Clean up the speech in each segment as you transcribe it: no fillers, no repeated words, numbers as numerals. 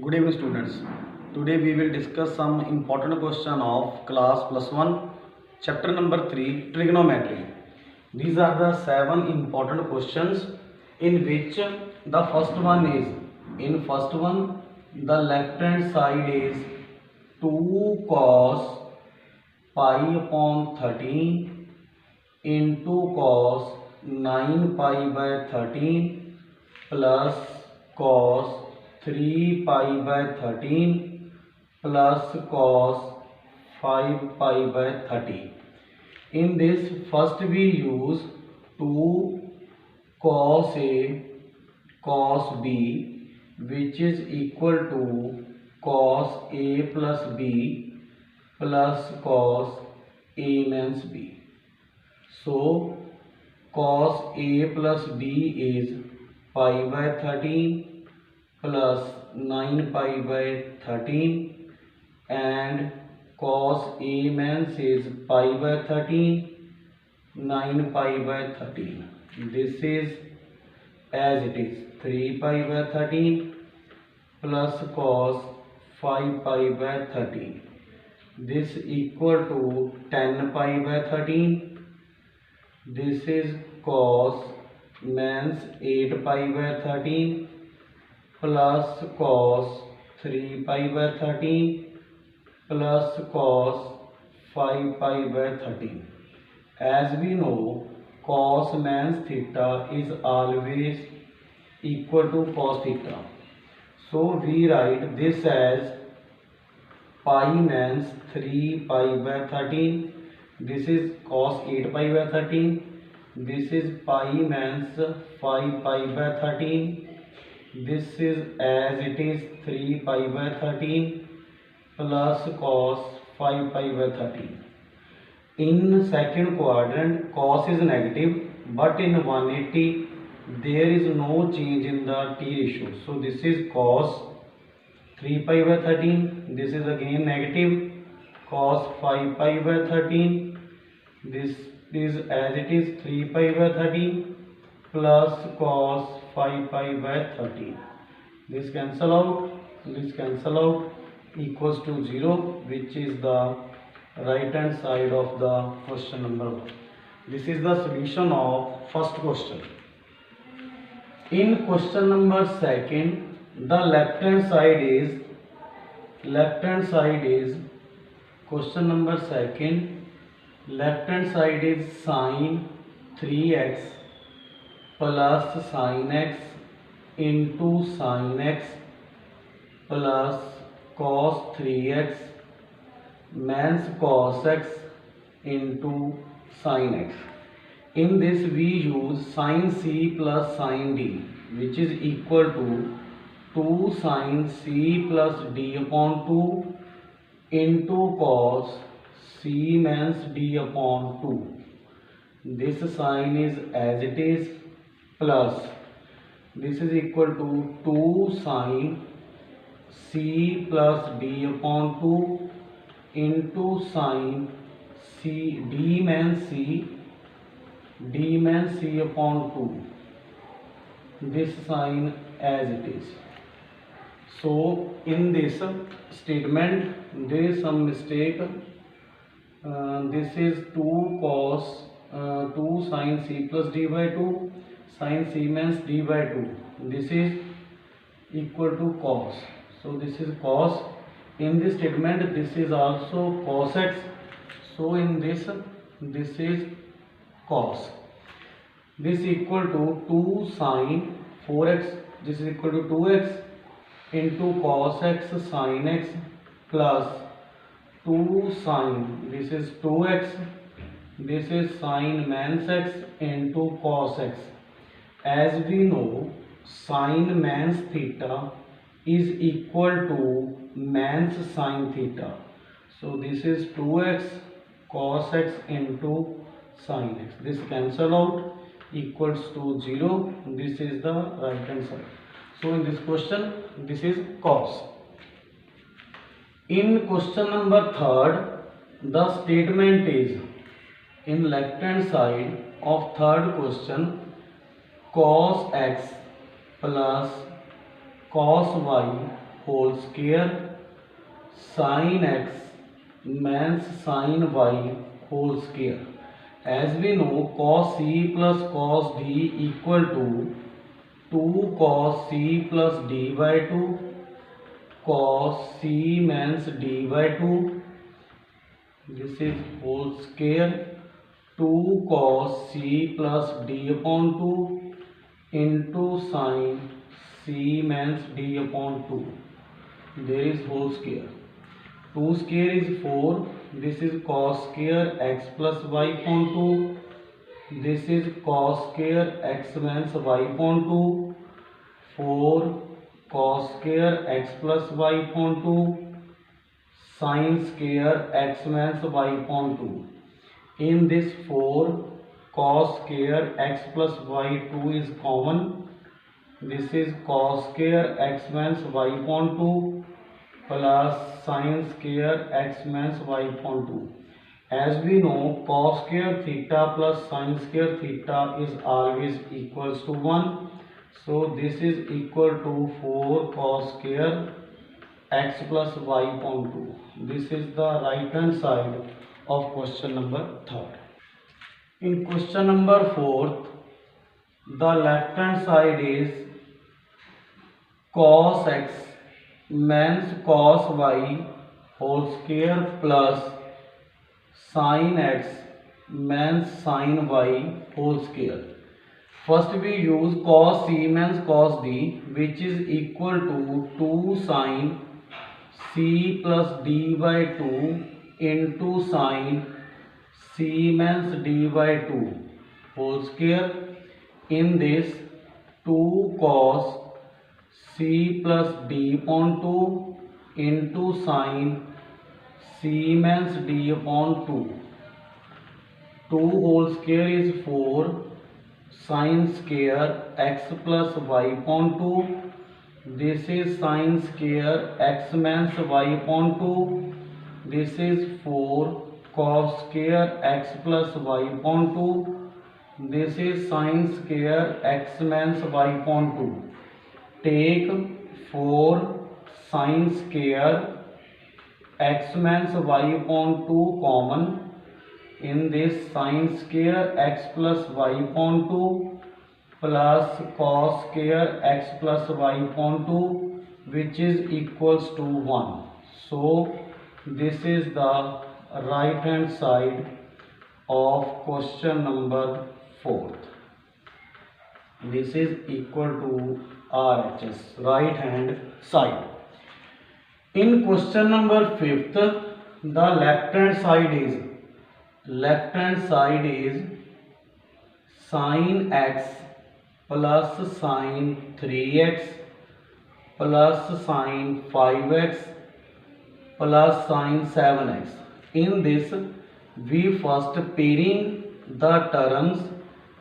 Good evening students. Today we will discuss some important question of class plus 1 chapter number 3 trigonometry. These are the 7 important questions in which the first one is the left hand side is 2 cos pi upon 13 into cos 9 pi by 13 plus cos 3 pi by 13 plus cos 5 pi by 13. In this, first we use 2 cos A cos B, which is equal to cos A plus B plus cos A minus B. So cos A plus B is pi by 13 plus 9 pi by 13 and cos A minus is pi by 13 9 pi by 13. This is as it is 3 pi by 13 plus cos 5 pi by 13. This equal to 10 pi by 13. This is cos minus 8 pi by 13 plus cos 3 pi by 13 plus cos 5 pi by 13. As we know, cos minus theta is always equal to cos theta. So we write this as pi minus 3 pi by 13. This is cos 8 pi by 13. This is pi minus 5 pi by 13. This is as it is 3 pi by 13 plus cos 5 pi by 13. In second quadrant, cos is negative, but in 180 there is no change in the t ratio. So this is cos 3 pi by 13. This is again negative, cos 5 pi by 13. This is as it is 3 pi by 13 plus cos 5 pi by 13. This cancel out, equals to 0, which is the right hand side of the question number 1. This is the solution of first question. In question number 2, the left hand side is question number 2, left hand side is sin 3x plus sin x into sin x plus cos 3x minus cos x into sin x. In this we use sin c plus sin d, which is equal to 2 sin c plus d upon 2 into cos c minus d upon 2. This sign is as it is plus this is equal to 2 sin c plus d upon 2 into sin c d minus c upon 2. This sign as it is. So in this statement there is some mistake. This is 2 cos 2 sin c plus d by 2 sin c minus d by 2. This is equal to cos. So this is cos. In this statement this is also cos x. So in this is cos. This equal to 2 sin 4x. This is equal to 2x into cos x sin x plus 2 sin, this is 2x, this is sin minus x into cos x. As we know, sin minus theta is equal to minus sin theta. So this is 2x cos x into sin x. This cancel out, equals to 0. This is the right hand side. So in this question, this is cos. In question number 3, the statement is in left hand side of third question, cos x plus cos y whole square sin x means sin y whole square. As we know, cos c plus cos d equal to 2 cos c plus d by 2. Cos c means d by 2. This is whole square. 2 cos c plus d upon 2 into sin c means d upon 2. There is whole square. 2 square is 4. This is cos square x plus y upon 2. This is cos square x means y upon 2. 4 cos square x plus y upon 2. Sin square x means y upon 2. In this 4 cos square x plus y 2 is common. This is cos square x means y upon 2 plus sin square x means y upon 2. As we know, cos square theta plus sin square theta is always equals to 1. So this is equal to 4 cos square x plus y upon 2. This is the right hand side of question number 3rd. In question number 4th, the left hand side is cos x means cos y whole square plus sin x means sin y whole square. First we use cos c means cos d, which is equal to 2 sin c plus d by 2 into sin c means d by 2 whole square. In this 2 cos c plus d upon 2 into sin c means d upon 2. 2 whole square is 4 sin square x plus y upon 2. This is sin square x means y upon 2. This is 4 cos square x plus y upon 2. This is sin square x means y upon 2. Take 4 sin square x means y upon 2 common. In this sin square x plus y upon 2 plus cos square x plus y upon 2, which is equals to 1. So this is the right hand side of question number 4th. This is equal to RHS, right hand side. In question number 5th, the left hand side is sin x plus sin 3x plus sin 5x plus sin 7x. In this we first pairing the terms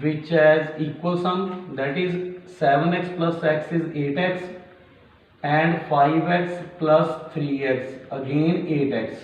which has equal sum, that is 7x plus x is 8x and 5x plus 3x again 8x.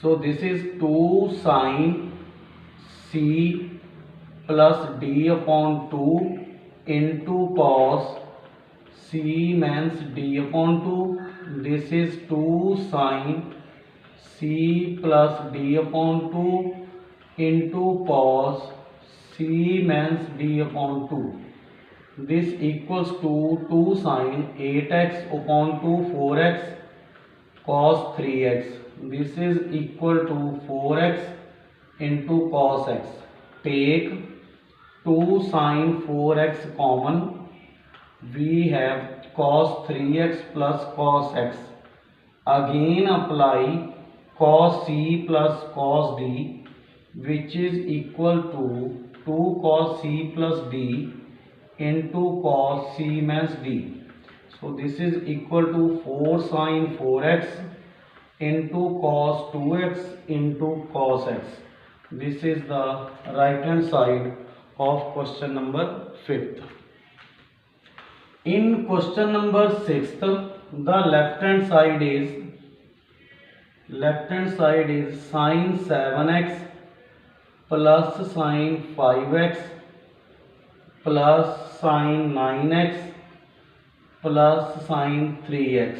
So this is 2 sin c plus d upon 2 into cos c means d upon 2. This is 2 sin c plus d upon 2 into cos c means d upon 2. This equals to 2 sin 8x upon 2 4x cos 3x. This is equal to 4x into cos x. Take 2 sin 4x common. We have cos 3x plus cos x. Again apply cos c plus cos d, which is equal to 2 cos c plus d into cos c means d. So this is equal to 4 sin 4x into cos 2x into cos x. This is the right hand side of question number 5th. In question number 6th, the left hand side is sin 7x plus sin 5x plus sin 9x plus sin 3x.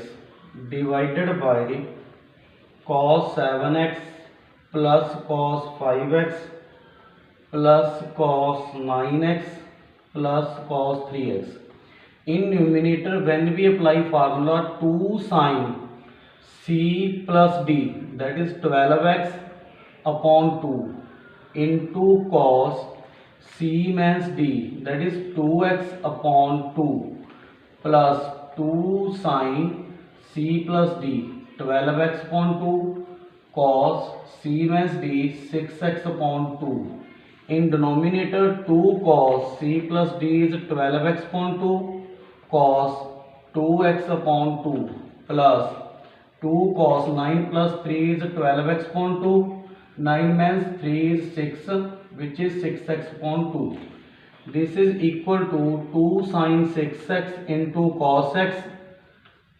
divided by cos 7x plus cos 5x plus cos 9x plus cos 3x. In numerator, when we apply formula 2 sin c plus d, that is 12x upon 2 into cos c minus d, that is 2x upon 2 plus 2 sin c plus d 12x upon 2 cos c minus d 6x upon 2. In denominator 2 cos c plus d is 12x upon 2 cos 2x upon 2 plus 2 cos 9 plus 3 is 12x upon 2. 9 minus 3 is 6, which is 6x upon 2. This is equal to 2 sin 6x into cos x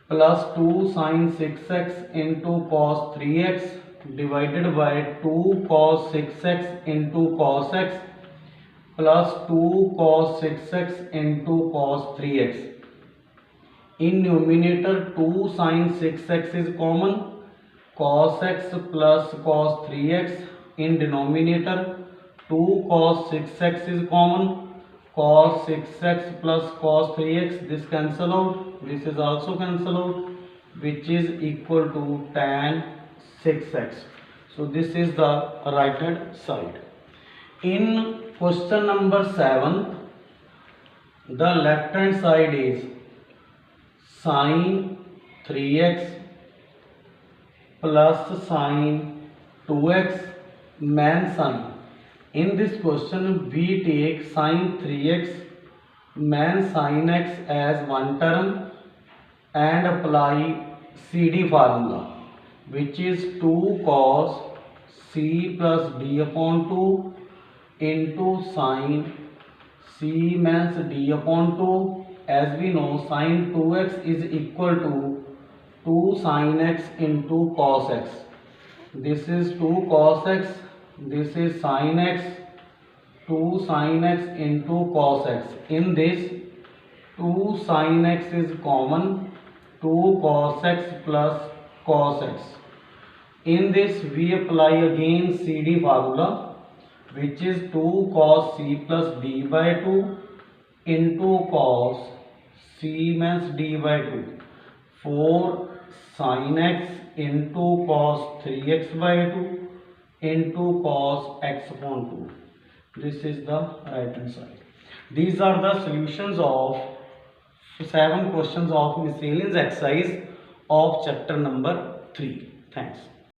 plus 2 sin 6x into cos 3x divided by 2 cos 6x into cos x plus 2 cos 6x into cos 3x. In numerator 2 sin 6x is common, cos x plus cos 3x. In denominator 2 cos 6x is common, cos 6x plus cos 3x, this cancel out, this is also cancel out, which is equal to tan 6x. So this is the right hand side. In question number 7, the left hand side is sin 3x plus sin 2x man sin. In this question we take sin 3x man sin x as one term and apply CD formula, which is 2 cos c plus d upon 2 into sin c minus d upon 2. As we know, sin 2x is equal to 2 sin x into cos x. This is 2 cos x, this is sin x, 2 sin x into cos x. In this 2 sin x is common, 2 cos x plus cos x. In this we apply again CD formula, which is 2 cos c plus d by 2 into cos c minus d by 2, 4 sin x into cos 3x by 2 into cos x upon 2. This is the right hand side. These are the solutions of 7 questions of miscellaneous exercise of chapter number 3. Thanks.